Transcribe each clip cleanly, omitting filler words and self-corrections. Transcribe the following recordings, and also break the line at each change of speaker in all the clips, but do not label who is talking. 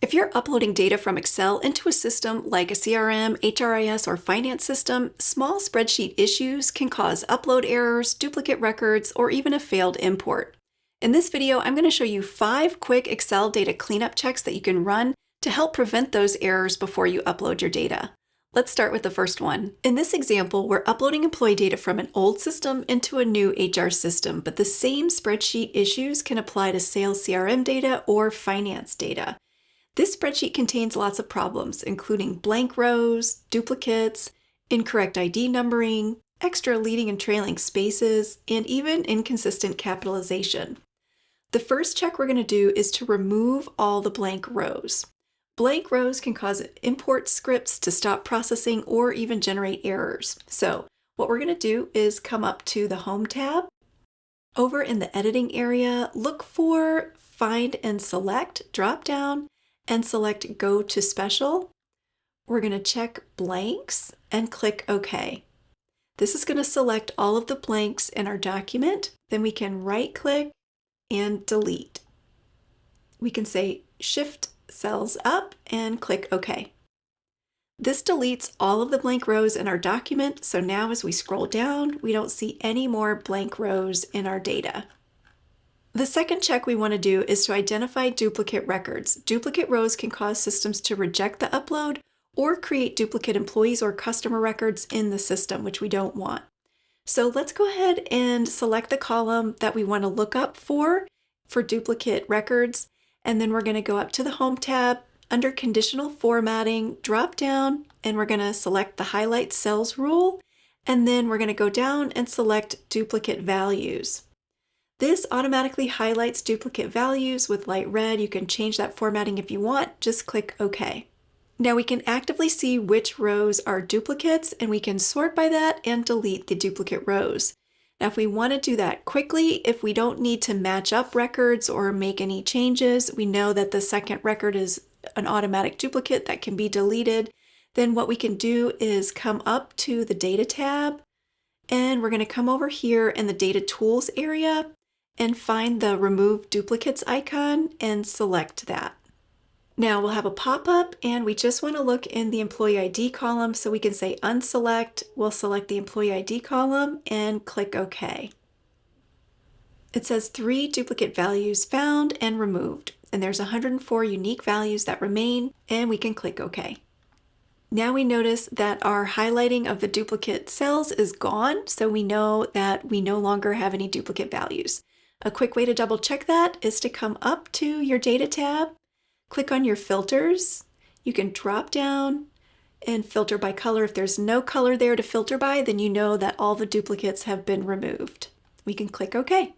If you're uploading data from Excel into a system like a CRM, HRIS, or finance system, small spreadsheet issues can cause upload errors, duplicate records, or even a failed import. In this video, I'm going to show you 5 quick Excel data cleanup checks that you can run to help prevent those errors before you upload your data. Let's start with the first one. In this example, we're uploading employee data from an old system into a new HR system, but the same spreadsheet issues can apply to sales CRM data or finance data. This spreadsheet contains lots of problems, including blank rows, duplicates, incorrect ID numbering, extra leading and trailing spaces, and even inconsistent capitalization. The first check we're going to do is to remove all the blank rows. Blank rows can cause import scripts to stop processing or even generate errors. So what we're going to do is come up to the Home tab. Over in the editing area, look for Find and Select drop down and select Go to Special. We're going to check blanks and click OK. This is going to select all of the blanks in our document. Then we can right click and delete. We can say Shift cells up and click OK. This deletes all of the blank rows in our document, so now as we scroll down, we don't see any more blank rows in our data. The second check we want to do is to identify duplicate records. Duplicate rows can cause systems to reject the upload or create duplicate employees or customer records in the system, which we don't want. So let's go ahead and select the column that we want to look up for duplicate records. And then we're going to go up to the Home tab, under Conditional Formatting, drop down, and we're going to select the Highlight Cells rule. And then we're going to go down and select Duplicate Values. This automatically highlights duplicate values with light red. You can change that formatting if you want. Just click OK. Now we can actively see which rows are duplicates, and we can sort by that and delete the duplicate rows. Now if we want to do that quickly, if we don't need to match up records or make any changes, we know that the second record is an automatic duplicate that can be deleted, then what we can do is come up to the Data tab, and we're going to come over here in the Data Tools area and find the Remove Duplicates icon and select that. Now we'll have a pop-up, and we just want to look in the Employee ID column, so we can say Unselect. We'll select the Employee ID column and click OK. It says 3 duplicate values found and removed, and there's 104 unique values that remain, and we can click OK. Now we notice that our highlighting of the duplicate cells is gone, so we know that we no longer have any duplicate values. A quick way to double check that is to come up to your Data tab, click on your filters. You can drop down and filter by color. If there's no color there to filter by, then you know that all the duplicates have been removed. We can click OK.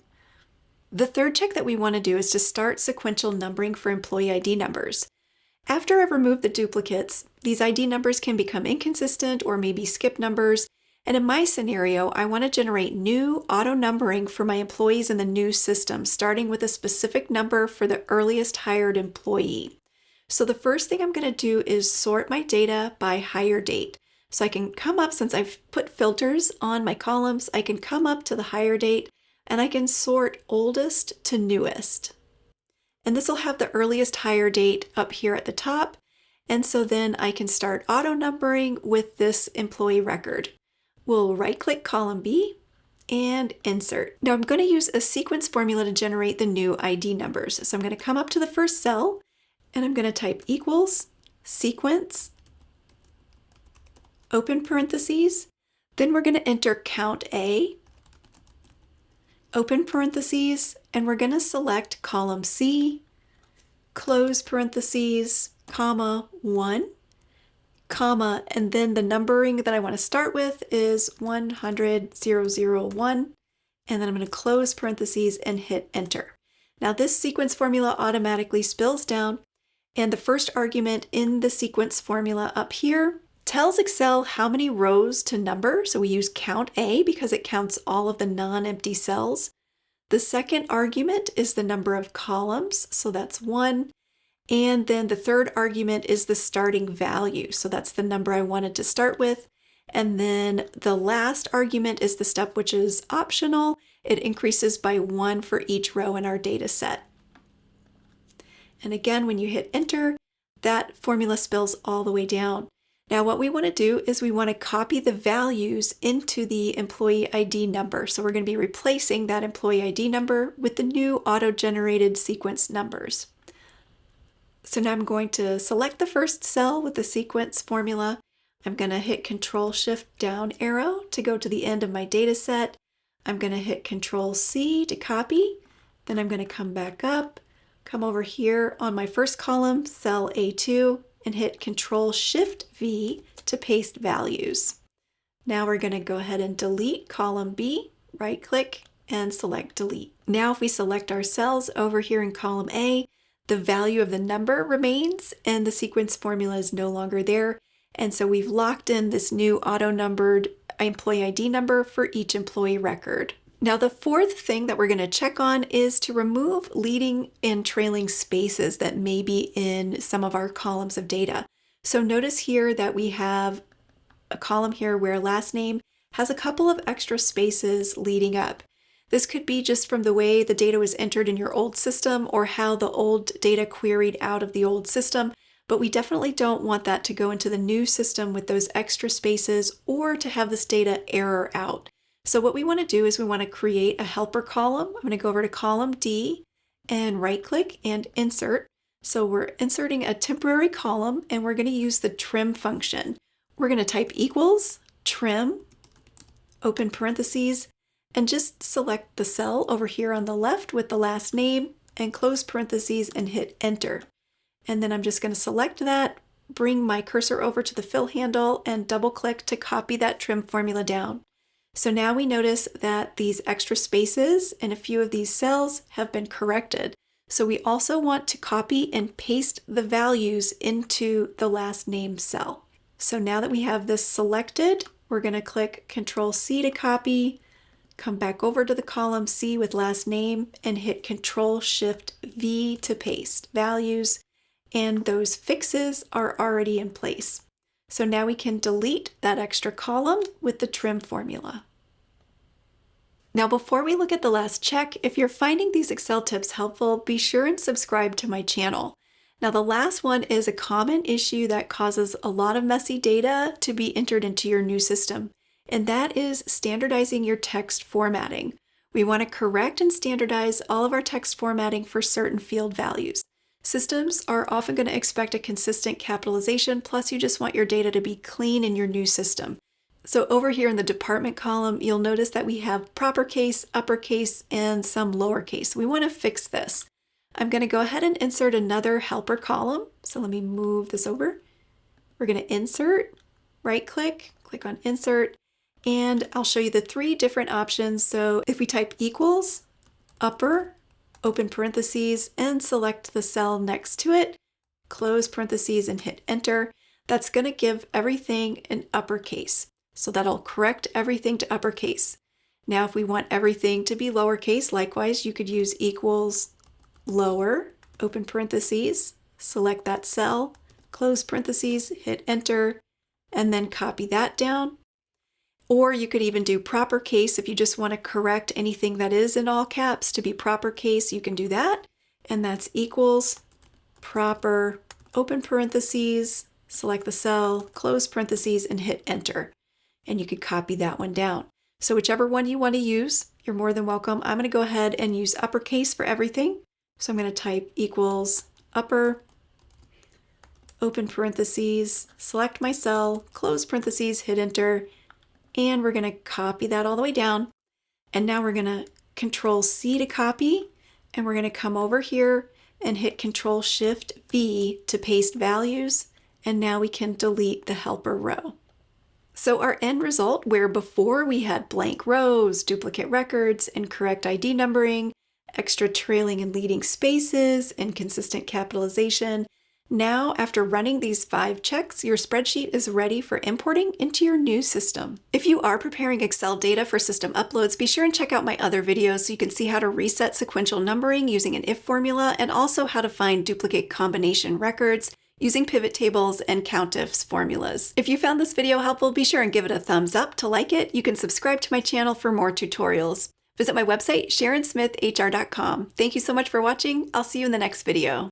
The third check that we want to do is to start sequential numbering for employee ID numbers. After I've removed the duplicates, these ID numbers can become inconsistent or maybe skip numbers. And in my scenario, I want to generate new auto numbering for my employees in the new system, starting with a specific number for the earliest hired employee. So the first thing I'm going to do is sort my data by hire date. So I can come up, since I've put filters on my columns, I can come up to the hire date and I can sort oldest to newest. And this will have the earliest hire date up here at the top. And so then I can start auto numbering with this employee record. We'll right-click column B and insert. Now I'm going to use a sequence formula to generate the new ID numbers. So I'm going to come up to the first cell and I'm going to type equals sequence, open parentheses. Then we're going to enter count A, open parentheses, and we're going to select column C, close parentheses, comma 1. Comma, and then the numbering that I want to start with is 100,001, and then I'm going to close parentheses and hit enter. Now this sequence formula automatically spills down, and the first argument in the sequence formula up here tells Excel how many rows to number, so we use count A because it counts all of the non-empty cells. The second argument is the number of columns, so that's 1. And then the third argument is the starting value. So that's the number I wanted to start with. And then the last argument is the step which is optional. It increases by 1 for each row in our data set. And again, when you hit enter, that formula spills all the way down. Now what we want to do is we want to copy the values into the employee ID number. So we're going to be replacing that employee ID number with the new auto-generated sequence numbers. So now I'm going to select the first cell with the sequence formula. I'm going to hit Control-Shift down arrow to go to the end of my data set. I'm going to hit Control-C to copy. Then I'm going to come back up, come over here on my first column, cell A2, and hit Control-Shift-V to paste values. Now we're going to go ahead and delete column B, right-click, and select Delete. Now if we select our cells over here in column A, the value of the number remains and the sequence formula is no longer there. And so we've locked in this new auto-numbered employee ID number for each employee record. Now the fourth thing that we're going to check on is to remove leading and trailing spaces that may be in some of our columns of data. So notice here that we have a column here where last name has a couple of extra spaces leading up. This could be just from the way the data was entered in your old system or how the old data queried out of the old system, but we definitely don't want that to go into the new system with those extra spaces or to have this data error out. So what we want to do is we want to create a helper column. I'm going to go over to column D and right-click and insert. So we're inserting a temporary column and we're going to use the trim function. We're going to type equals, trim, open parentheses, and just select the cell over here on the left with the last name and close parentheses and hit enter. And then I'm just going to select that, bring my cursor over to the fill handle and double click to copy that trim formula down. So now we notice that these extra spaces and a few of these cells have been corrected. So we also want to copy and paste the values into the last name cell. So now that we have this selected, we're going to click Control-C to copy, come back over to the column C with last name and hit Control-Shift-V to paste values, and those fixes are already in place. So now we can delete that extra column with the trim formula. Now before we look at the last check, if you're finding these Excel tips helpful, be sure and subscribe to my channel. Now the last one is a common issue that causes a lot of messy data to be entered into your new system, and that is standardizing your text formatting. We want to correct and standardize all of our text formatting for certain field values. Systems are often going to expect a consistent capitalization, plus you just want your data to be clean in your new system. So over here in the department column, you'll notice that we have proper case, uppercase, and some lowercase. We want to fix this. I'm going to go ahead and insert another helper column. So let me move this over. We're going to insert, right-click, click on insert, and I'll show you the three different options. So if we type equals, upper, open parentheses, and select the cell next to it, close parentheses and hit enter, that's going to give everything an uppercase. So that'll correct everything to uppercase. Now if we want everything to be lowercase, likewise you could use equals, lower, open parentheses, select that cell, close parentheses, hit enter, and then copy that down. Or you could even do proper case if you just want to correct anything that is in all caps to be proper case, you can do that. And that's equals, proper, open parentheses, select the cell, close parentheses, and hit enter. And you could copy that one down. So whichever one you want to use, you're more than welcome. I'm going to go ahead and use uppercase for everything. So I'm going to type equals, upper, open parentheses, select my cell, close parentheses, hit enter, and we're going to copy that all the way down. And now we're going to Control-C to copy, and we're going to come over here and hit Control-Shift-V to paste values, and now we can delete the helper row. So our end result, where before we had blank rows, duplicate records, incorrect ID numbering, extra trailing and leading spaces, inconsistent capitalization, now, after running these 5 checks, your spreadsheet is ready for importing into your new system. If you are preparing Excel data for system uploads, be sure and check out my other videos so you can see how to reset sequential numbering using an if formula, and also how to find duplicate combination records using pivot tables and countifs formulas. If you found this video helpful, be sure and give it a thumbs up to like it. You can subscribe to my channel for more tutorials. Visit my website, SharonSmithHR.com. Thank you so much for watching. I'll see you in the next video.